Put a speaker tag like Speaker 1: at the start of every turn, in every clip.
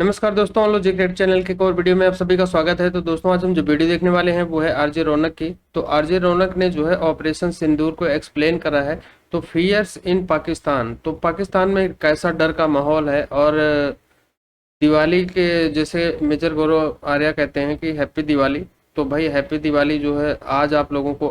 Speaker 1: नमस्कार दोस्तों, हम लोग जी क्रिकेट चैनल के एक और वीडियो में आप सभी का स्वागत है। तो दोस्तों आज हम जो वीडियो देखने वाले हैं वो है आरजे रौनक की। तो आरजे रौनक ने जो है ऑपरेशन सिंदूर को एक्सप्लेन करा है। तो फियर्स इन पाकिस्तान, तो पाकिस्तान में कैसा डर का माहौल है। और दिवाली के जैसे मेजर गौरव आर्या कहते हैं कि हैप्पी दिवाली। तो भाई हैप्पी दिवाली जो है आज आप लोगों को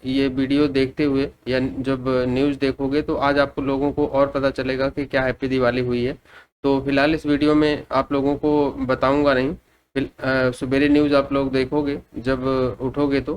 Speaker 1: ये वीडियो देखते हुए या जब न्यूज़ देखोगे तो आज आपको लोगों को और पता चलेगा कि क्या हैप्पी दिवाली हुई है। तो फिलहाल इस वीडियो में आप लोगों को बताऊंगा नहीं। सवेरे न्यूज़ आप लोग देखोगे जब उठोगे तो,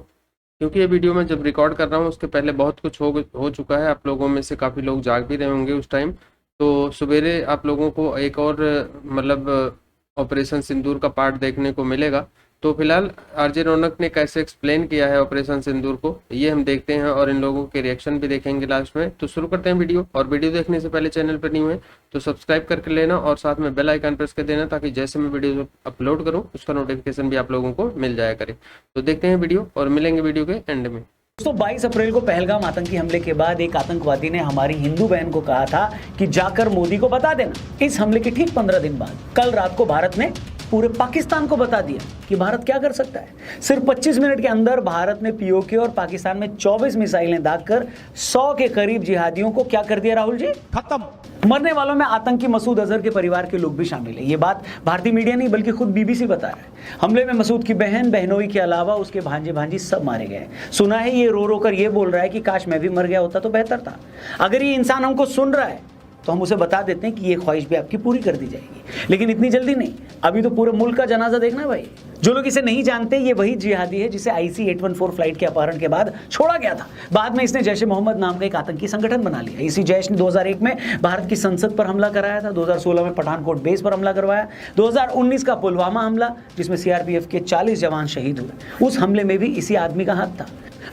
Speaker 1: क्योंकि ये वीडियो मैं जब रिकॉर्ड कर रहा हूँ उसके पहले बहुत कुछ हो चुका है। आप लोगों में से काफ़ी लोग जाग भी रहे होंगे उस टाइम। तो सवेरे आप लोगों को एक और मतलब ऑपरेशन सिंदूर का पार्ट देखने को मिलेगा। तो फिलहाल आरजे रौनक ने कैसे एक्सप्लेन किया है ऑपरेशन सिंदूर को, ये हम देखते हैं और इन लोगों के रिएक्शन भी देखेंगे लास्ट में। तो शुरू करते हैं वीडियो। और वीडियो देखने से पहले चैनल पर न्यू है तो सब्सक्राइब करके लेना और साथ में बेल आइकन प्रेस कर देना, ताकि जैसे मैं वीडियो अपलोड करूं उसका नोटिफिकेशन भी आप लोगों को मिल जाया करे। तो देखते हैं वीडियो और मिलेंगे वीडियो के एंड में।
Speaker 2: दोस्तों 22 अप्रैल को पहलगाम आतंकी हमले के बाद एक आतंकवादी ने हमारी हिंदू बहन को कहा था कि जाकर मोदी को बता देना। इस हमले के ठीक 15 दिन बाद कल रात को भारत ने पूरे पाकिस्तान को बता दिया कि भारत क्या कर सकता है। सिर्फ 25 मिनट के अंदर भारत ने पीओके और पाकिस्तान में 24 मिसाइलें दागकर 100 के करीब जिहादियों को क्या कर दिया राहुल जी, खत्म। मरने वालों में आतंकी मसूद अजहर के परिवार के लोग भी शामिल है। ये बात भारतीय मीडिया नहीं बल्कि खुद बीबीसी बता रहा है। हमले में मसूद की बहन बहनोई के अलावा उसके भांजे भांजी सब मारे गए। सुना है ये रो रो कर ये बोल रहा है कि काश मैं भी मर गया होता तो बेहतर था। अगर ये इंसान हमको सुन रहा है तो हम उसे बता देते हैं कि ये ख्वाहिश भी आपकी पूरी कर दी जाएगी, लेकिन इतनी जल्दी नहीं। अभी तो पूरे मुल्क का जनाजा देखना है भाई। जो लोग इसे नहीं जानते, ये वही जिहादी है जिसे IC-814 फ्लाइट के अपहरण के बाद छोड़ा गया था। बाद में इसने जैश ए मोहम्मद नाम का एक आतंकी संगठन बना लिया। इसी जैश ने 2001 में भारत की संसद पर हमला कराया था, 2016 में पठानकोट बेस पर हमला करवाया, 2019 का पुलवामा हमला जिसमें CRPF के 40 जवान शहीद हुए, उस हमले में भी इसी आदमी का हाथ था।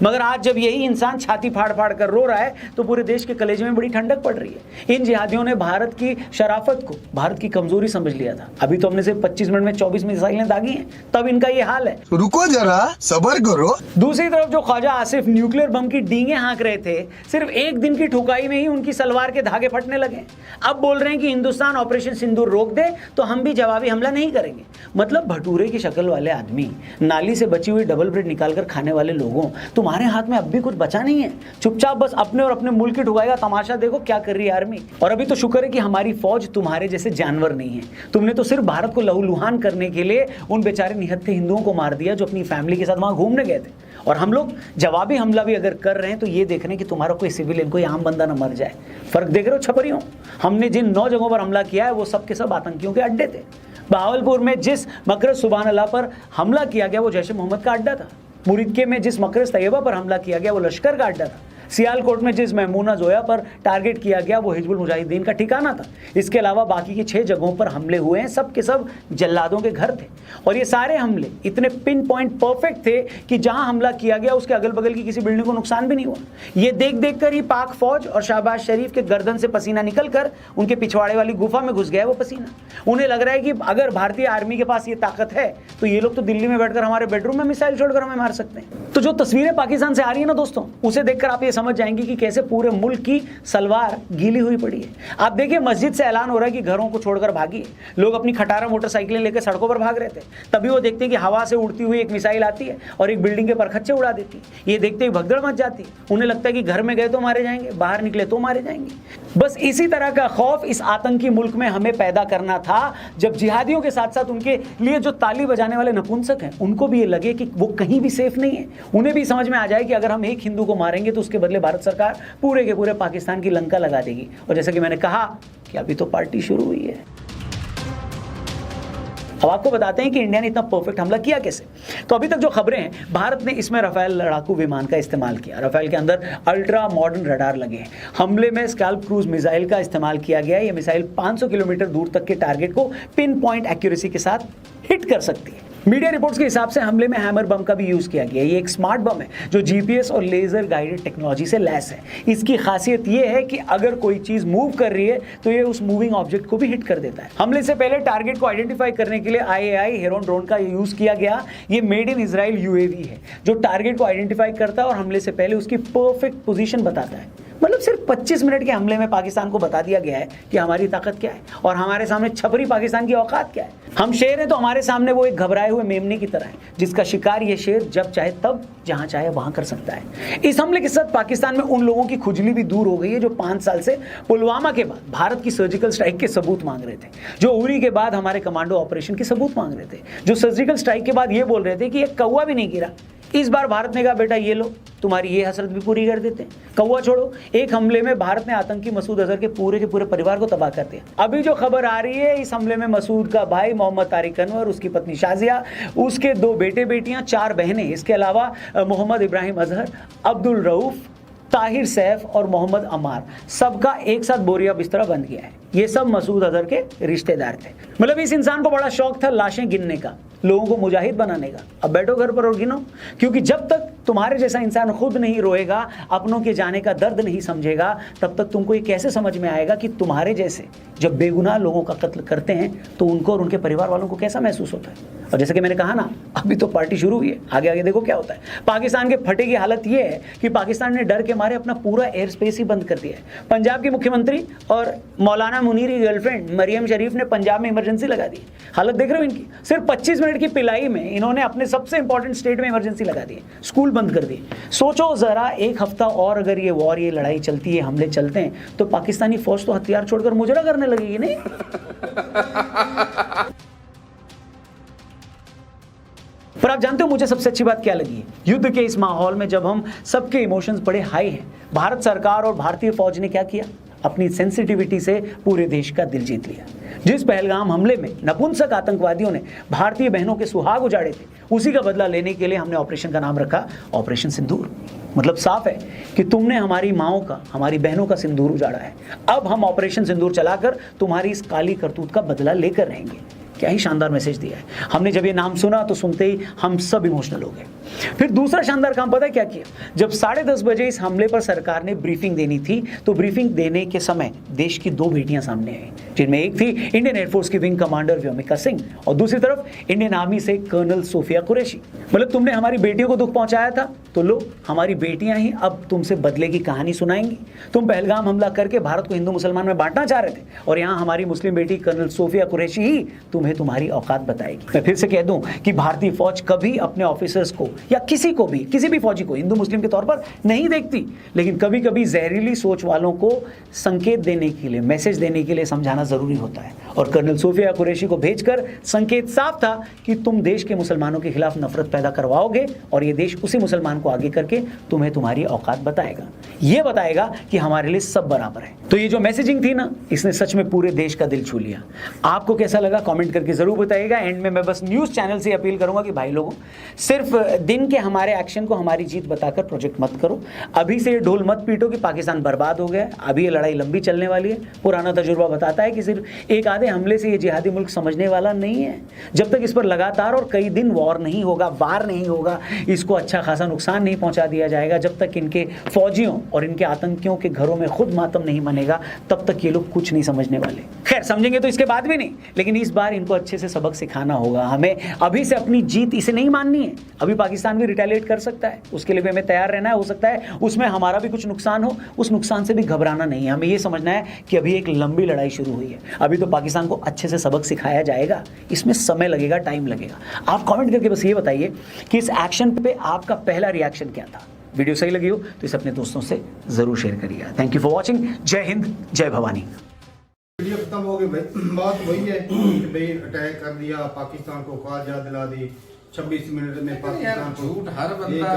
Speaker 2: मगर आज जब यही इंसान छाती फाड़ फाड़ कर रो रहा है तो पूरे देश के कलेजे में बड़ी ठंडक पड़ रही है। इन जिहादियों ने भारत की शराफत को भारत की कमजोरी समझ लिया था। अभी तो हमने सिर्फ 25 मिनट में 24 मिसाइलें दागी हैं, तब इनका ये हाल है।
Speaker 3: रुको जरा, सब्र करो।
Speaker 2: दूसरी तरफ जो ख्वाजा आसिफ न्यूक्लियर बम की डींगे हाँक रहे थे, सिर्फ एक दिन की ठुकाई में ही उनकी सलवार के धागे फटने लगे। अब बोल रहे हैं कि हिंदुस्तान ऑपरेशन सिंदूर रोक दे तो हम भी जवाबी हमला नहीं करेंगे। मतलब भटूरे की शक्ल वाले आदमी, नाली से बची हुई डबल ब्रेड निकालकर खाने वाले लोगों, तुम्हारे हाथ में अब भी कुछ बचा नहीं है। चुपचाप बस अपने और अपने मुल्क की ठुकाई का तमाशा देखो क्या कर रही है आर्मी। और अभी तो शुक्र है कि हमारी फौज तुम्हारे जैसे जानवर नहीं है। तुमने तो सिर्फ भारत को लहूलुहान करने के लिए उन बेचारे निहत्थे हिंदुओं को मार दिया जो अपनी फैमिली के साथ वहां घूमने गए थे। और हम लोग जवाबी हमला भी अगर कर रहे हैं तो ये देख रहे हैं कि तुम्हारा कोई सिविलियन, कोई आम बंदा ना मर जाए। फर्क देख रहे हो छपरियों? हमने जिन 9 जगहों पर हमला किया है वो सब के सब आतंकियों के अड्डे थे। बहावलपुर में जिस मकरस सुबहान अल्लाह पर हमला किया गया वो जैश ए मोहम्मद का अड्डा था। मुरिद्के में जिस मकरस तैयबा पर हमला किया गया वो लश्कर का अड्डा था। सियालकोट में जिस महमूना जोया पर टारगेट किया गया वो हिजबुल मुजाहिदीन का ठिकाना था। इसके अलावा बाकी के 6 जगहों पर हमले हुए हैं, सब के सब जल्लादों के घर थे। और ये सारे हमले इतने पिन पॉइंट परफेक्ट थे कि जहां हमला किया गया उसके अगल बगल की किसी बिल्डिंग को नुकसान भी नहीं हुआ। ये देख देख कर ही पाक फौज और शहबाज शरीफ के गर्दन से पसीना निकलकर उनके पिछवाड़े वाली गुफा में घुस गया वो पसीना। उन्हें लग रहा है कि अगर भारतीय आर्मी के पास ये ताकत है तो ये लोग तो दिल्ली में बैठकर हमारे बेडरूम में मिसाइल छोड़कर हमें मार सकते हैं। तो जो तस्वीरें पाकिस्तान से आ रही है ना दोस्तों, उसे देखकर आप ये समझ जाएंगे कि कैसे पूरे मुल्क की सलवार गीली हुई पड़ी है। आप देखिए मस्जिद से ऐलान हो रहा है कि घरों को छोड़कर भागिए। लोग अपनी खटारा मोटरसाइकिलें लेकर सड़कों पर भाग रहे थे, तभी वो देखते हैं कि हवा से उड़ती हुई एक मिसाइल आती है और एक बिल्डिंग के परखच्चे उड़ा देती है। ये देखते ही भगदड़ मच जाती है। उन्हें लगता है कि घर में गए तो मारे जाएंगे, बाहर निकले तो मारे जाएंगे। बस इसी तरह का खौफ इस आतंकी मुल्क में हमें पैदा करना था, जब जिहादियों के साथ साथ उनके लिए जो ताली बजाने वाले नपुंसक हैं उनको भी ये लगे कि वो कहीं भी सेफ नहीं है। उन्हें भी समझ में आ जाए कि अगर हम एक हिंदू को मारेंगे तो उसके बदले भारत सरकार पूरे के पूरे पाकिस्तान की लंका लगा देगी। और जैसा कि मैंने कहा कि अभी तो पार्टी शुरू हुई है। अब आपको बताते हैं कि इंडिया ने इतना परफेक्ट हमला किया कैसे। तो अभी तक जो खबरें हैं, भारत ने इसमें राफेल लड़ाकू विमान का इस्तेमाल किया। राफेल के अंदर अल्ट्रा मॉडर्न रडार लगे हैं। हमले में स्कैल्प क्रूज मिसाइल का इस्तेमाल किया गया है। यह मिसाइल 500 किलोमीटर दूर तक के टारगेट को पिन पॉइंट एक्यूरेसी के साथ हिट कर सकती है। मीडिया रिपोर्ट्स के हिसाब से हमले में हैमर बम का भी यूज किया गया। ये एक स्मार्ट बम है जो GPS और लेजर गाइडेड टेक्नोलॉजी से लैस है। इसकी खासियत ये है कि अगर कोई चीज मूव कर रही है तो ये उस मूविंग ऑब्जेक्ट को भी हिट कर देता है। हमले से पहले टारगेट को आइडेंटिफाई करने के लिए IAI हेरोन ड्रोन का यूज किया गया। ये मेड इन इजराइल UAV है जो टारगेट को आइडेंटिफाई करता है और हमले से पहले उसकी परफेक्ट पोजीशन बताता है। मतलब सिर्फ 25 मिनट के हमले में पाकिस्तान को बता दिया गया है कि हमारी ताकत क्या है और हमारे सामने छपरी पाकिस्तान की औकात क्या है। हम शेर हैं तो हमारे सामने वो एक घबराए हुए मेमने की तरह है जिसका शिकार ये शेर जब चाहे तब जहां चाहे वहां कर सकता है। इस हमले के साथ पाकिस्तान में उन लोगों की खुजली भी दूर हो गई है जो 5 साल से पुलवामा के बाद भारत की सर्जिकल स्ट्राइक के सबूत मांग रहे थे, जो उरी के बाद हमारे कमांडो ऑपरेशन के सबूत मांग रहे थे, जो सर्जिकल स्ट्राइक के बाद ये बोल रहे थे कि एक कौवा भी नहीं गिरा। इस बार भारत ने कहा बेटा ये लो, तुम्हारी ये हसरत भी पूरी कर देते हैं। कौवा छोड़ो, एक हमले में भारत ने आतंकी मसूद अजहर के पूरे परिवार को तबाह कर दिया। अभी जो खबर आ रही है, इस हमले में मसूद का भाई मोहम्मद तारिक अनवर, उसकी पत्नी शाजिया, उसके 2 बेटे बेटियां, 4 बहनें, इसके अलावा मोहम्मद इब्राहिम अजहर, अब्दुल रऊफ, ताहिर सैफ और मोहम्मद अमार, सबका एक साथ बोरिया बिस्तरा बंद किया है। ये सब मसूद अजहर के रिश्तेदार थे। मतलब इस इंसान को बड़ा शौक था लाशें गिनने का, लोगों को मुजाहिद बनाने का। अब बैठो घर पर और गिनो, क्योंकि जब तक तुम्हारे जैसा इंसान खुद नहीं रोएगा, अपनों के जाने का दर्द नहीं समझेगा, तब तक तुमको ये कैसे समझ में आएगा कि तुम्हारे जैसे जब बेगुनाह लोगों का कत्ल करते हैं तो उनको और उनके परिवार वालों को कैसा महसूस होता है। और जैसे कि मैंने कहा ना, अभी तो पार्टी शुरू हुई है, आगे आगे देखो क्या होता है। पाकिस्तान के फटे की हालत ये है कि पाकिस्तान ने डर के मारे अपना पूरा एयर स्पेस ही बंद कर दिया है। पंजाब के मुख्यमंत्री और मौलाना मुनीर की गर्लफ्रेंड मरियम शरीफ ने पंजाब में इमरजेंसी लगा दी। हालत देख रहे हो इनकी, सिर्फ 25 मिनट की पिलाई में इन्होंने अपने सबसे इंपॉर्टेंट स्टेट में इमरजेंसी लगा दी, स्कूल बंद कर दिए। सोचो जरा, एक हफ्ता और अगर ये वॉर, ये लड़ाई चलती है, हमले चलते हैं, तो पाकिस्तानी फौज तो हथियार छोड़कर मुजरा करने लगेगी नहीं। पर आप जानते हो मुझे सबसे अच्छी बात क्या लगी है? युद्ध के इस माहौल में जब हम सबके इमोशंस बड़े हाई हैं, भारत सरकार और भारतीय फौज ने क्या किया? अपनी सेंसिटिविटी से पूरे देश का दिल जीत लिया। जिस पहलगाम हमले में नपुंसक आतंकवादियों ने भारतीय बहनों के सुहाग उजाड़े थे, उसी का बदला लेने के लिए हमने ऑपरेशन का नाम रखा ऑपरेशन सिंदूर। मतलब साफ है कि तुमने हमारी माओं का, हमारी बहनों का सिंदूर उजाड़ा है। अब हम ऑपरेशन सिंदूर चलाकर तुम्हारी इस काली करतूत का बदला लेकर रहेंगे। क्या ही शानदार मैसेज दिया है। हमने जब ये नाम सुना तो सुनते ही हम सब इमोशनल हो गए। फिर दूसरा शानदार काम पता है क्या किया? जब 10:30 बजे इस हमले पर सरकार ने ब्रीफिंग देनी थी, तो ब्रीफिंग देने के समय देश की 2 बेटियां सामने आई, जिनमें एक थी इंडियन एयरफोर्स की विंग कमांडर व्योमिका सिंह और दूसरी तरफ इंडियन आर्मी से कर्नल सोफिया कुरैशी। मतलब तुमने हमारी बेटियों को दुख पहुंचाया था, तो लो, हमारी बेटियां ही अब तुमसे बदले की कहानी सुनाएंगी। तुम पहलगाम हमला करके भारत को हिंदू मुसलमान में बांटना चाह रहे थे, और यहाँ हमारी मुस्लिम बेटी कर्नल सोफिया कुरैशी ही तुम्हें तुम्हारी औकात बताएगी। मैं फिर से कह दूं कि भारतीय फौज कभी अपने ऑफिसर्स को या किसी भी फौजी को हिंदू मुस्लिम के तौर पर नहीं देखती, लेकिन कभी कभी जहरीली सोच वालों को संकेत देने के लिए, मैसेज देने के लिए समझाना जरूरी होता है। और कर्नल सोफिया कुरैशी को भेजकर संकेत साफ था कि तुम देश के मुसलमानों के खिलाफ नफरत पैदा करवाओगे, और ये देश उसी मुसलमान को आगे करके तुम्हें तुम्हारी औकात बताएगा। ये बताएगा कि हमारे लिए सब बराबर है। तो ये जो मैसेजिंग थी ना, इसने सच में पूरे देश का दिल छू लिया। आपको कैसा लगा कमेंट करके जरूर बताइएगा। एंड में मैं बस न्यूज चैनल से अपील करूंगा कि भाई लोगों, सिर्फ दिन के हमारे एक्शन को हमारी जीत बताकर प्रोजेक्ट मत करो। अभी से ये ढोल मत पीटो कि पाकिस्तान बर्बाद हो गया। अभी ये लड़ाई लंबी चलने वाली है। पुराना तजुर्बा बताता है कि सिर्फ एक आधे हमले से ये जिहादी मुल्क समझने वाला नहीं है। जब तक इस पर लगातार और कई दिन वार नहीं होगा, वार नहीं होगा, इसको अच्छा खासा नुकसान नहीं पहुंचा दिया जाएगा, जब तक इनके फौजियों और इनके आतंकियों के घरों में खुद मातम नहीं मनेगा, तब तक ये लोग कुछ नहीं समझने वाले। खैर, समझेंगे तो इसके बाद भी नहीं, लेकिन इस बार इनको अच्छे से सबक सिखाना होगा। हमें अभी से अपनी जीत इसे नहीं माननी है। अभी पाकिस्तान भी रिटेलिएट कर सकता है, उसके लिए भी हमें तैयार रहना है। हो सकता है उसमें हमारा भी कुछ नुकसान हो, उस नुकसान से भी घबराना नहीं है। हमें ये समझना है कि अभी एक लंबी लड़ाई शुरू हुई है। अभी तो पाकिस्तान को अच्छे से सबक सिखाया जाएगा, इसमें समय लगेगा, टाइम लगेगा। आप कमेंट करके बस ये बताइए कि इस एक्शन पे आपका पहला रिएक्शन क्या था। वीडियो सही लगी हो तो इसे अपने दोस्तों से जरूर शेयर करिएगा। Thank you for watching. जय हिंद, जय भवानी।
Speaker 4: वीडियो खत्म हो गई भाई। बात वही है कि भाई अटैक कर दिया, पाकिस्तान को ख्वाजा दिला दी, 26 मिनट में पाकिस्तान को
Speaker 5: झूठ। हर बंदा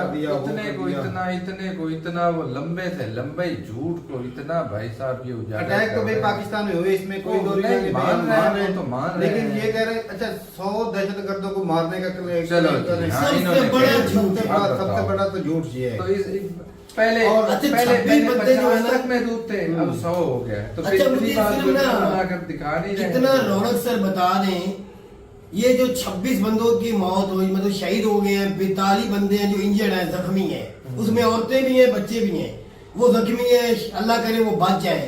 Speaker 5: इतने को इतना वो लंबे से लंबे झूठ को इतना भाई साहब ये उजागर
Speaker 4: अटैक तो भाई पाकिस्तान में हुए, इसमें कोई दो नहीं
Speaker 5: मान रहे हैं, तो मान रहे हैं।
Speaker 4: लेकिन ये कह रहे अच्छा 100 दहशतगर्दों को मारने का
Speaker 5: चलो
Speaker 4: सबसे बड़ा तो झूठ ये है।
Speaker 5: तो इस पहले
Speaker 4: और
Speaker 5: पहले 50 में दूध थे, अब 100 हो गया। तो फिर इतनी बात बनाकर दिखा नहीं रहे।
Speaker 6: कितना रौनक सर बता दें, ये जो 26 बंदों की मौत हुई, मतलब शहीद हो गए हैं, 42 बंदे हैं जो इंजर्ड हैं, जख्मी हैं, उसमें औरतें भी हैं, बच्चे भी हैं। वो जख्मी है, अल्लाह करे वो बच जाए,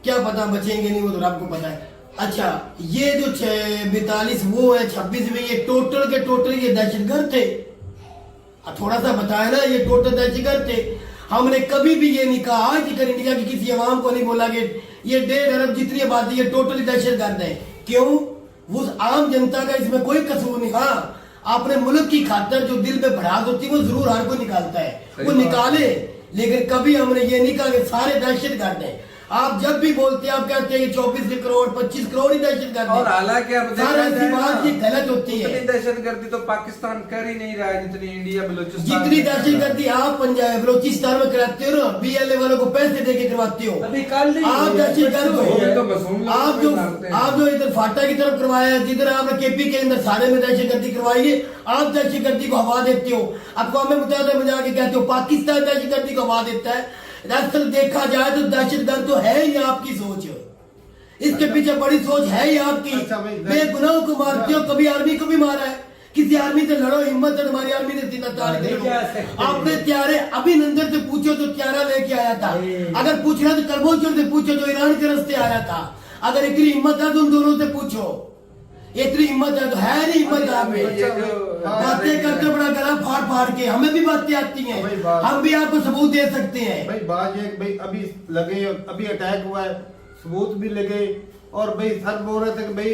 Speaker 6: क्या पता बचेंगे नहीं, वो तो रब को पता है। अच्छा, ये जो 42 वो है, 26 में ये टोटल के टोटल ये दहशतगर्द थे। थोड़ा सा बताया ना, ये टोटल दहशतगर्द थे। हमने कभी भी ये नहीं कहा आज तक इंडिया की किसी अवाम को नहीं बोला कि ये 1.5 अरब जितनी आबादी है टोटली दहशतगर्द है। क्यों? उस आम जनता का इसमें कोई कसूर नहीं। हाँ, अपने मुल्क की खातर जो दिल में भड़ास होती है वो जरूर हर कोई निकालता है, वो निकाले, लेकिन कभी हमने ये नहीं कहा कि सारे दहशतगर्द हैं। आप जब भी बोलते हैं आप कहते हैं 24 करोड़ 25 करोड़ ही दहशतगर्द
Speaker 5: और हालांकि अब
Speaker 6: ऐसी बात ये गलत होती है।
Speaker 5: इतनी दहशतगर्दी तो पाकिस्तान कर ही नहीं रहा है जितनी इंडिया बलूचिस्तान
Speaker 6: जितनी दहशतगर्दी आप पंजाब बलूचिस्तान में कराते हो ना, BLA वालों को पैसे देके करवाते हो, आप दहशतगर्द हो। आप जो इधर फाटा की तरफ करवाया, जिधर आपने KP के अंदर सारे में दहशतगर्दी करवाई है, आप दहशतगर्दी को हवा देते हो। अक़वाम मुत्तहिदा में जाके कहते हो पाकिस्तान दहशतगर्दी को हवा देता है। दरअसल देखा जाए तो दहशतगर्द तो है ही आपकी सोच, इसके पीछे बड़ी सोच है ही आपकी। बेगुनाहों को मारते हो, कभी आर्मी को भी मारा है, किसी आर्मी से लड़ो, हिम्मत है हमारी आर्मी ने सीना ताड़ दे। आपने त्यारे अभिनंदन से पूछो तो त्यारा लेके आया था, अगर पूछना तो करबोचर से पूछो जो ईरान के रास्ते आया था। अगर इतनी हिम्मत है तो उन दोनों से पूछो, इतनी हिम्मत है तो है नहीं हिम्मत आपने बातें करते बड़ा गला फाड़ फाड़ के। हमें भी बातें आती हैं, हम भी आपको सबूत दे सकते हैं।
Speaker 4: भाई बात ये भाई अभी लगे, अभी अटैक हुआ है, सबूत भी लगे, और भाई सर बोल रहे थे कि भाई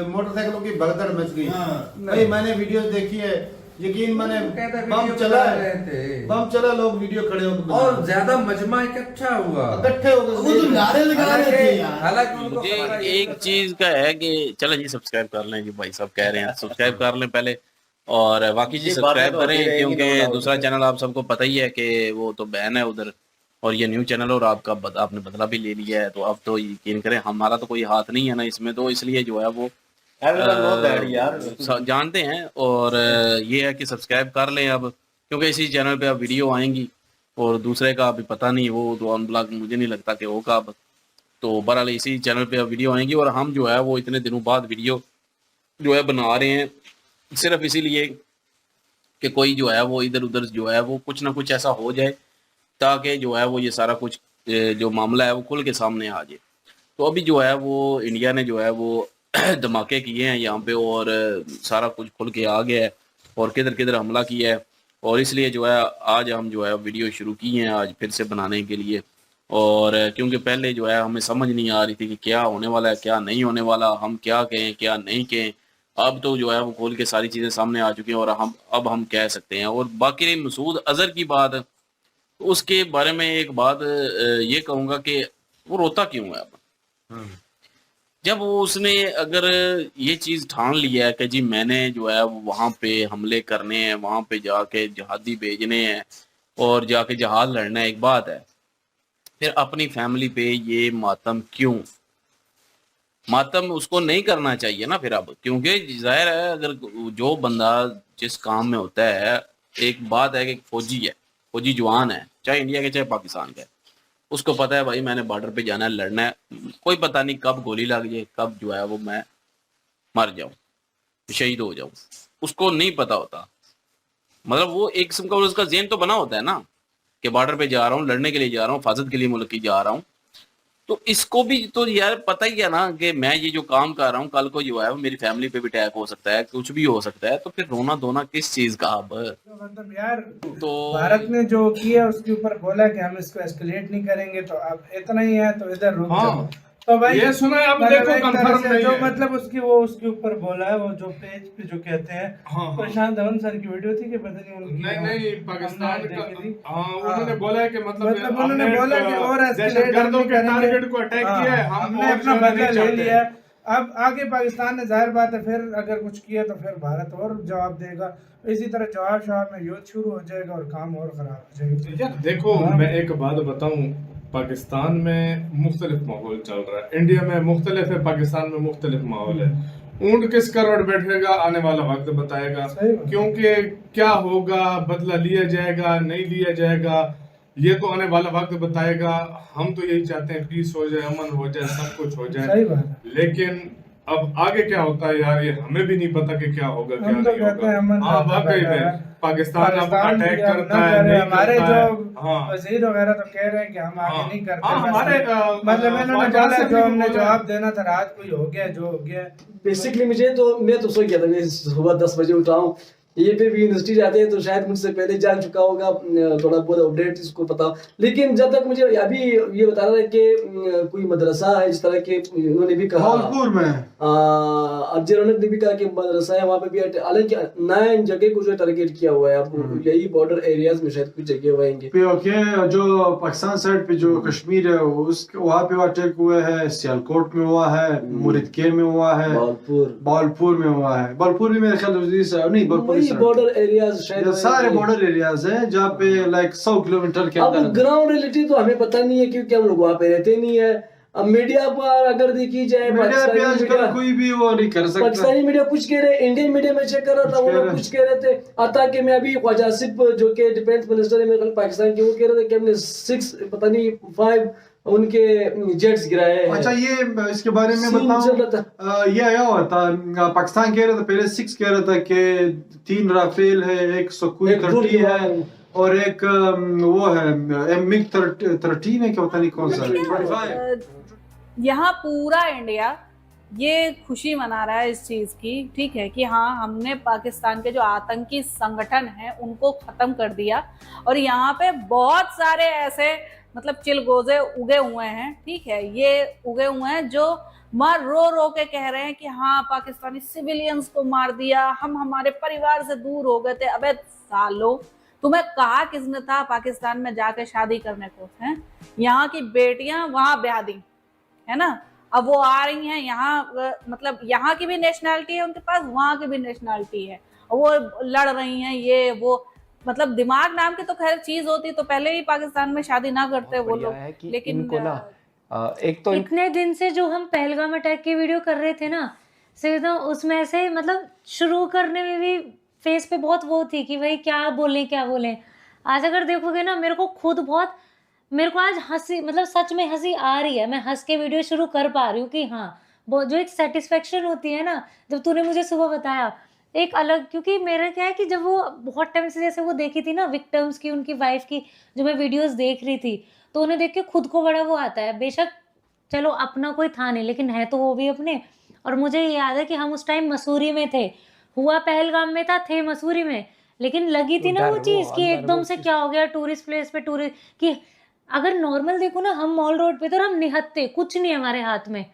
Speaker 4: मोटरसाइकिलों की भगदड़ मच गई। भाई मैंने वीडियो देखी है, यकीन मैंने बम चला है, बम चला, लोग वीडियो खड़े होकर
Speaker 5: और ज्यादा मजमा इकट्ठा हुआ,
Speaker 4: इकट्ठे हो गए,
Speaker 6: वो तो नारे लगा रहे थे यार।
Speaker 5: हालांकि
Speaker 7: मुझे एक चीज का है कि चलो जी सब्सक्राइब कर लें जी, भाई साहब कह रहे हैं सब्सक्राइब कर लें पहले, और बाकी जी सब्सक्राइब करें, क्योंकि दूसरा चैनल आप सबको पता ही है कि वो तो बैन है उधर, और ये न्यू चैनल, और आपका आपने बदला भी ले लिया है, तो अब तो यकीन करें हमारा तो कोई हाथ नहीं है ना इसमें, तो इसलिए जो है वो जानते हैं। और ये है कि सब्सक्राइब कर लें अब, क्योंकि इसी चैनल पे अब वीडियो आएंगी, और दूसरे का अभी पता नहीं, वो तो अनब्लॉक मुझे नहीं लगता कि होगा अब, तो बहरहाल इसी चैनल पे अब वीडियो आएंगी। और हम जो है वो इतने दिनों बाद वीडियो जो है बना रहे हैं सिर्फ इसीलिए कि कोई जो है वो इधर उधर जो है वो कुछ ना कुछ ऐसा हो जाए ताकि जो है वो ये सारा कुछ जो मामला है वो खुल के सामने आ जाए। तो अभी जो है वो इंडिया ने जो है वो धमाके किए हैं यहाँ पे, और सारा कुछ खुल के आ गया है, और किधर किधर हमला किया है, और इसलिए जो है आज हम जो है वीडियो शुरू की हैं आज फिर से बनाने के लिए। और क्योंकि पहले जो है हमें समझ नहीं आ रही थी कि क्या होने वाला है क्या नहीं होने वाला, हम क्या कहें क्या नहीं कहें, अब तो जो है वो खोल के सारी चीज़ें सामने आ चुकी हैं, और अब हम कह सकते हैं। और बाकी रही मसूद अजहर की बात, उसके बारे में एक बात ये कहूँगा कि वो रोता क्यों है अब, जब वो उसने अगर ये चीज़ ठान लिया है कि जी मैंने जो है वहाँ पे हमले करने हैं, वहाँ पे जाके जहादी भेजने हैं और जाके जहाद लड़ना है, एक बात है, फिर अपनी फैमिली पे ये मातम क्यों? मातम उसको नहीं करना चाहिए ना फिर अब, क्योंकि जाहिर है अगर जो बंदा जिस काम में होता है, एक बात है कि फौजी है, फौजी जवान है, चाहे इंडिया के चाहे पाकिस्तान के, उसको पता है भाई मैंने बॉर्डर पे जाना है, लड़ना है, कोई पता नहीं कब गोली लग जाए, कब जो है वो मैं मर जाऊं, शहीद हो जाऊं, उसको नहीं पता होता। मतलब वो एक किस्म का उसका ज़हन तो बना होता है ना कि बॉर्डर पे जा रहा हूँ, लड़ने के लिए जा रहा हूँ, हिफाजत के लिए मुल्क की जा रहा हूँ, तो इसको भी तो यार पता ही है ना कि मैं ये जो काम कर रहा हूँ कल को जो है वो मेरी फैमिली पे भी अटैक हो सकता है, कुछ भी हो सकता है, तो फिर रोना धोना किस चीज का अब?
Speaker 8: मतलब यार
Speaker 7: तो
Speaker 8: भारत ने जो किया उसके ऊपर बोला कि हम इसको एस्केलेट नहीं करेंगे, तो अब इतना ही है तो इधर रुक जाओ। तो भाई
Speaker 9: ये सुना है, अब
Speaker 8: मतलब
Speaker 9: देखो
Speaker 8: एक तरह
Speaker 9: कंफर्म
Speaker 8: से
Speaker 9: नहीं
Speaker 8: जो
Speaker 9: है।
Speaker 8: मतलब उसके ऊपर बोला है, वो जो पेज पे जो कहते हैं, प्रशांत धवन सर की वीडियो थी कि पता नहीं उनकी
Speaker 9: नहीं पाकिस्तान
Speaker 8: हमने
Speaker 9: का,
Speaker 8: देखी थी।
Speaker 9: उन्होंने बोला है कि मतलब
Speaker 8: उन्होंने बोला कि और
Speaker 9: दहशतगर्दों के टारगेट को अटैक किया है,
Speaker 8: हमने अपना बदला ले लिया है। अब आगे पाकिस्तान ने जाहिर बात है फिर अगर कुछ किया तो फिर भारत और जवाब देगा, इसी तरह जवाब में युद्ध शुरू हो जाएगा और काम और खराब हो जाएगा।
Speaker 9: यार देखो मैं एक बात बताऊं, पाकिस्तान में मुख्तलिफ माहौल चल रहा है, इंडिया में मुख्तलिफ है, पाकिस्तान में मुख्तलिफ माहौल है। ऊंट किस करोड़ बैठेगा आने वाला वक्त बताएगा, क्योंकि क्या होगा, बदला लिया जाएगा नहीं लिया जाएगा, ये तो आने वाला वक्त बताएगा। हम तो यही चाहते हैं पीस हो जाए, अमन हो जाए, सब कुछ हो जाए,
Speaker 8: सही बात है।
Speaker 9: लेकिन अब आगे क्या होता है यार, ये हमें भी नहीं पता कि क्या होगा क्या
Speaker 8: हम तो
Speaker 9: नहीं
Speaker 8: कहते हैं
Speaker 9: होगा।
Speaker 8: अमन
Speaker 9: हाँ वाकई में पाकिस्तान अब अटैक करता है, नहीं
Speaker 8: हमारे
Speaker 9: करता है।
Speaker 8: जो वजीर वगैरह तो कह रहे हैं कि हम आगे नहीं करते,
Speaker 9: हमारे
Speaker 8: मतलब इन्होंने बोला जो हमने जवाब देना था रात को ही हो गया जो हो गया।
Speaker 10: बेसिकली मैं तो सोच गया था, मैं सुबह 10 बजे उठा हूँ, ये पे भी यूनिवर्सिटी जाते हैं तो शायद मुझसे पहले जान चुका होगा, थोड़ा बहुत अपडेट इसको पता। लेकिन जब तक मुझे अभी ये बता रहा है कि कोई मदरसा है, जिस तरह के उन्होंने भी कहा
Speaker 3: धौलपुर में
Speaker 10: आरजे रौनक ने भी कहा कि मदरसा है वहाँ पे भी, हालांकि 9 जगह को जो टारगेट किया हुआ है, आपको यही बॉर्डर एरियाज में शायद कुछ जगह होंगे।
Speaker 3: जो पाकिस्तान साइड पे जो कश्मीर है उस वहाँ पे अटैक हुआ है, सियालकोट में हुआ है, मुरिदके में हुआ है, बालपुर में हुआ है। बालपुर में मेरे ख्याल नहीं, बालपुर
Speaker 10: बॉर्डर एरियाज शायद
Speaker 3: सारे बॉर्डर एरियाज है जहाँ पे लाइक 100 किलोमीटर के अंदर।
Speaker 10: अब ग्राउंड रियलिटी तो हमें पता नहीं है क्योंकि हम लोग वहाँ पे रहते नहीं है। अब मीडिया पर अगर देखी जाए,
Speaker 3: मीडिया कोई भी वो नहीं कर सकता।
Speaker 10: पाकिस्तानी मीडिया कुछ कह रहे, इंडियन मीडिया में चेक कर रहा था, वो लोग कुछ कह रहे थे। आता कि मैं अभी ख्वाजा आसिफ जो के डिफेंस मिनिस्टर है मेरे पाकिस्तान के, वो कह रहे थे कि हमने 6 पता नहीं 5 उनके जेट्स गिराए हैं।
Speaker 3: अच्छा, ये इसके बारे में बताऊं, ये आया हुआ था, पाकिस्तान कह रहा था पहले 6 कह रहा था कि 3 राफेल है, 1 सुखोई 30 है और एक वो है MiG 13 है, क्या पता नहीं कौन सा।
Speaker 11: यहाँ पूरा इंडिया ये खुशी मना रहा है इस चीज की, ठीक है, कि हाँ हमने पाकिस्तान के जो आतंकी संगठन हैं उनको खत्म कर दिया। और यहाँ पे बहुत सारे ऐसे मतलब चिलगोजे उगे हुए हैं, ठीक है, ये उगे हुए हैं जो मार रो रो के कह रहे हैं कि हाँ पाकिस्तानी सिविलियंस को मार दिया, हम हमारे परिवार से दूर हो गए थे। अबे सालो, तुम्हें कहा किसने था पाकिस्तान में जाके शादी करने को? हैं यहाँ की बेटियां वहां ब्याह दी है ना, अब वो आ रही हैं यहाँ, मतलब यहाँ की भी नेशनैलिटी है उनके पास, वहां की भी नेशनैलिटी है, वो लड़ रही हैं ये वो। मतलब दिमाग नाम की तो खैर चीज होती तो पहले ही पाकिस्तान में शादी ना करते वो लोग। लेकिन
Speaker 12: इनको ना एक तो
Speaker 13: इतने दिन से जो हम पहलगाम अटैक की वीडियो कर रहे थे ना, सीधा उसमें से मतलब शुरू करने में भी फेस पे बहुत वो थी कि भाई क्या बोलें। आज अगर देखोगे ना, मेरे को आज हंसी, मतलब सच में हंसी आ रही है, मैं हंस के वीडियो शुरू कर पा रही हूँ कि हाँ वो जो एक सेटिस्फेक्शन होती है ना, जब तूने मुझे सुबह बताया एक अलग, क्योंकि मेरा क्या है कि जब वो बहुत टाइम से जैसे वो देखी थी ना विक्टिम्स की, उनकी वाइफ की जो मैं वीडियोस देख रही थी, तो उन्हें देख के खुद को बड़ा वो आता है। बेशक चलो अपना कोई था नहीं, लेकिन है तो वो भी अपने। और मुझे याद है कि हम उस टाइम मसूरी में थे, हुआ पहलगाम में था, थे मसूरी में, लेकिन लगी थी ना वो चीज़ कि एकदम से क्या हो गया टूरिस्ट प्लेस पे, टूरिस्ट की अगर नॉर्मल देखो ना, हम मॉल रोड पे तो हम निहत्ते, कुछ नहीं हमारे हाथ में,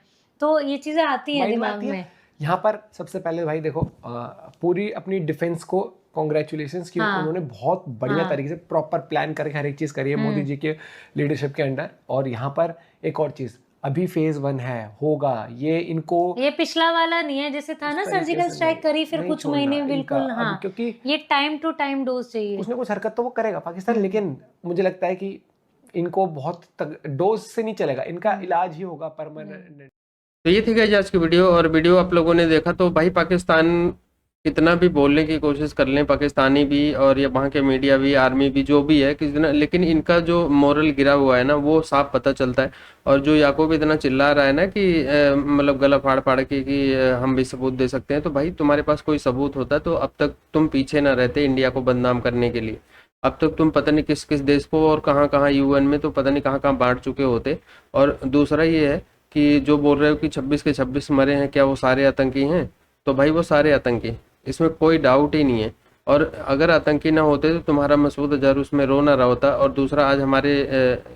Speaker 13: तो ये चीज़ें आती हैं दिमाग में।
Speaker 12: यहाँ पर सबसे पहले भाई देखो, पूरी अपनी डिफेंस को कॉन्ग्रेचुलेशंस की, उन्होंने बहुत बढ़िया तरीके से प्रॉपर प्लान करके हर एक चीज़ करी है मोदी जी के लीडरशिप के अंडर। और यहाँ पर एक और चीज़, अभी फेज 1 है, होगा ये, इनको ये
Speaker 13: पिछला वाला नहीं है जैसे था ना, सर्जिकल स्ट्राइक करी फिर कुछ महीने बिल्कुल, हाँ, क्योंकि ये टाइम टू टाइम डोज चाहिए।
Speaker 12: उसमें कुछ हरकत तो वो करेगा पाकिस्तान, लेकिन मुझे लगता है कि इनको बहुत डोज से नहीं चलेगा, इनका इलाज ही होगा परमानेंट।
Speaker 1: तो ये थी गाइस आज की वीडियो, और वीडियो आप लोगों ने देखा तो भाई पाकिस्तान कितना भी बोलने की कोशिश कर लें, पाकिस्तानी भी और ये वहाँ के मीडिया भी, आर्मी भी, जो भी है कितना, लेकिन इनका जो मोरल गिरा हुआ है ना वो साफ पता चलता है। और जो याकूब इतना चिल्ला रहा है ना कि मतलब गला फाड़ फाड़ के कि हम भी सबूत दे सकते हैं, तो भाई तुम्हारे पास कोई सबूत होता तो अब तक तुम पीछे ना रहते इंडिया को बदनाम करने के लिए। अब तक तुम पता नहीं किस किस देश को और कहाँ कहाँ UN में तो पता नहीं कहाँ कहाँ बांट चुके होते। और दूसरा ये है कि जो बोल रहे हो कि 26 के 26 मरे हैं, क्या वो सारे आतंकी हैं? तो भाई वो सारे आतंकी, इसमें कोई डाउट ही नहीं है। और अगर आतंकी ना होते तो तुम्हारा मसूद अजहर उसमें रो ना रहा होता। और दूसरा, आज हमारे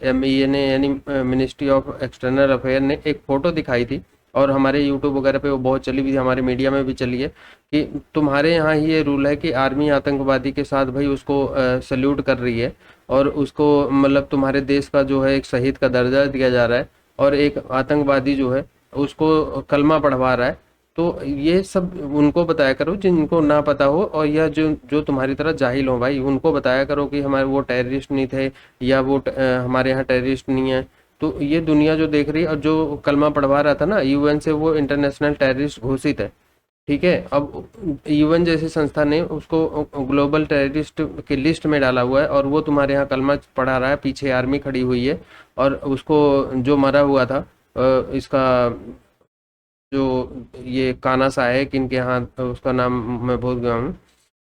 Speaker 1: MEA ने यानी मिनिस्ट्री ऑफ एक्सटर्नल अफेयर ने एक फ़ोटो दिखाई थी, और हमारे यूट्यूब वगैरह पे वो बहुत चली हुई थी, हमारे मीडिया में भी चली है, कि तुम्हारे यहाँ ही ये रूल है कि आर्मी आतंकवादी के साथ भाई उसको सल्यूट कर रही है, और उसको मतलब तुम्हारे देश का जो है एक शहीद का दर्जा दिया जा रहा है, और एक आतंकवादी जो है उसको कलमा पढ़वा रहा है। तो ये सब उनको बताया करो जिनको ना पता हो, और यह जो तुम्हारी तरह जाहिल हो भाई, उनको बताया करो कि हमारे वो टेररिस्ट नहीं थे या वो हमारे यहाँ टेररिस्ट नहीं है। तो ये दुनिया जो देख रही है, और जो कलमा पढ़वा रहा था ना UN से, वो इंटरनेशनल टेररिस्ट घोषित है, ठीक है। अब UN जैसी संस्था ने उसको ग्लोबल टेररिस्ट की लिस्ट में डाला हुआ है, और वो तुम्हारे यहाँ कलमा पढ़ा रहा है, पीछे आर्मी खड़ी हुई है। और उसको जो मरा हुआ था, इसका जो ये काना सा है कि इनके यहाँ, उसका नाम मैं भूल गया हूँ,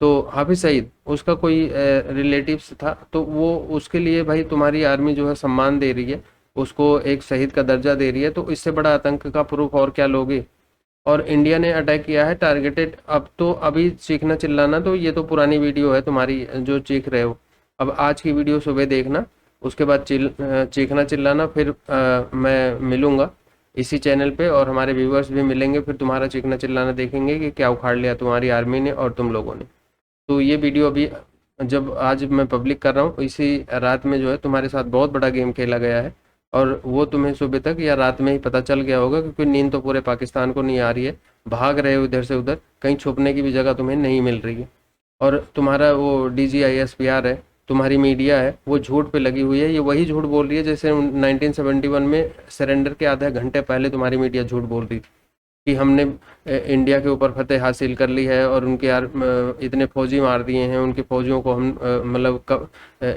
Speaker 1: तो हाफिज सईद, उसका कोई रिलेटिव्स था, तो वो उसके लिए भाई तुम्हारी आर्मी जो है सम्मान दे रही है, उसको एक शहीद का दर्जा दे रही है। तो इससे बड़ा आतंक का प्रूफ और क्या लोगे? और इंडिया ने अटैक किया है टारगेटेड। अब तो अभी चीखना चिल्लाना, तो ये तो पुरानी वीडियो है तुम्हारी जो चीख रहे हो। अब आज की वीडियो सुबह देखना, उसके बाद चीखना चिल्लाना, फिर मैं मिलूँगा इसी चैनल पे और हमारे व्यूअर्स भी मिलेंगे, फिर तुम्हारा चीखना चिल्लाना देखेंगे कि क्या उखाड़ लिया तुम्हारी आर्मी ने और तुम लोगों ने। तो ये वीडियो अभी जब आज मैं पब्लिक कर रहा हूँ, इसी रात में जो है तुम्हारे साथ बहुत बड़ा गेम खेला गया है और वो तुम्हें सुबह तक या रात में ही पता चल गया होगा, क्योंकि नींद तो पूरे पाकिस्तान को नहीं आ रही है। भाग रहे हो इधर से उधर, कहीं छुपने की भी जगह तुम्हें नहीं मिल रही है। और तुम्हारा वो DGISPR है, तुम्हारी मीडिया है, वो झूठ पे लगी हुई है। ये वही झूठ बोल रही है जैसे 1971 में सरेंडर के आधे घंटे पहले तुम्हारी मीडिया झूठ बोल रही थी कि हमने इंडिया के ऊपर फतेह हासिल कर ली है और उनके यार इतने फौजी मार दिए हैं, उनकी फौजियों को हम मतलब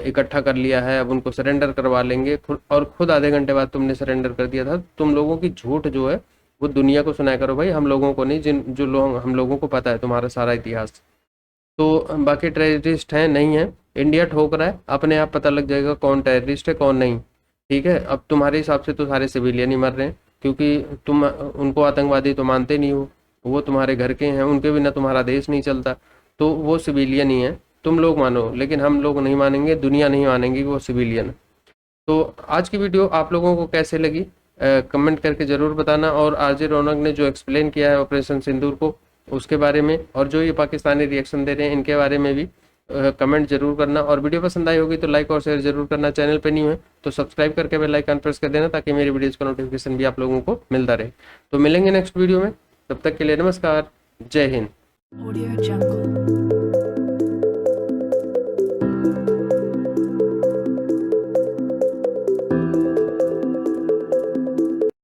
Speaker 1: इकट्ठा कर लिया है, अब उनको सरेंडर करवा लेंगे। और खुद आधे घंटे बाद तुमने सरेंडर कर दिया था। तुम लोगों की झूठ जो है वो दुनिया को सुनाया करो भाई, हम लोगों को नहीं, जो लोग हम लोगों को पता है तुम्हारा सारा इतिहास। तो बाकी टेररिस्ट हैं नहीं है, इंडिया ठोक रहा है, अपने आप पता लग जाएगा कौन टेररिस्ट है कौन नहीं। ठीक है, अब तुम्हारे हिसाब से तो सारे सिविलियन ही मर रहे हैं, क्योंकि तुम उनको आतंकवादी तो मानते नहीं हो, वो तुम्हारे घर के हैं, उनके बिना तुम्हारा देश नहीं चलता, तो वो सिविलियन ही हैं। तुम लोग मानो, लेकिन हम लोग नहीं मानेंगे, दुनिया नहीं मानेंगी वो सिविलियन। तो आज की वीडियो आप लोगों को कैसे लगी कमेंट करके ज़रूर बताना। और आरजे रौनक ने जो एक्सप्लेन किया है ऑपरेशन सिंदूर को, उसके बारे में, और जो ये पाकिस्तानी रिएक्शन दे रहे हैं इनके बारे में भी कमेंट जरूर करना। और वीडियो पसंद आई होगी तो लाइक और शेयर जरूर करना। चैनल पे न्यू है तो सब्सक्राइब करके बेल आइकन प्रेस कर देना, ताकि मेरी वीडियोस का नोटिफिकेशन भी आप लोगों को मिलता रहे। तो मिलेंगे नेक्स्ट वीडियो में, तब तक के लिए नमस्कार, जय हिंद।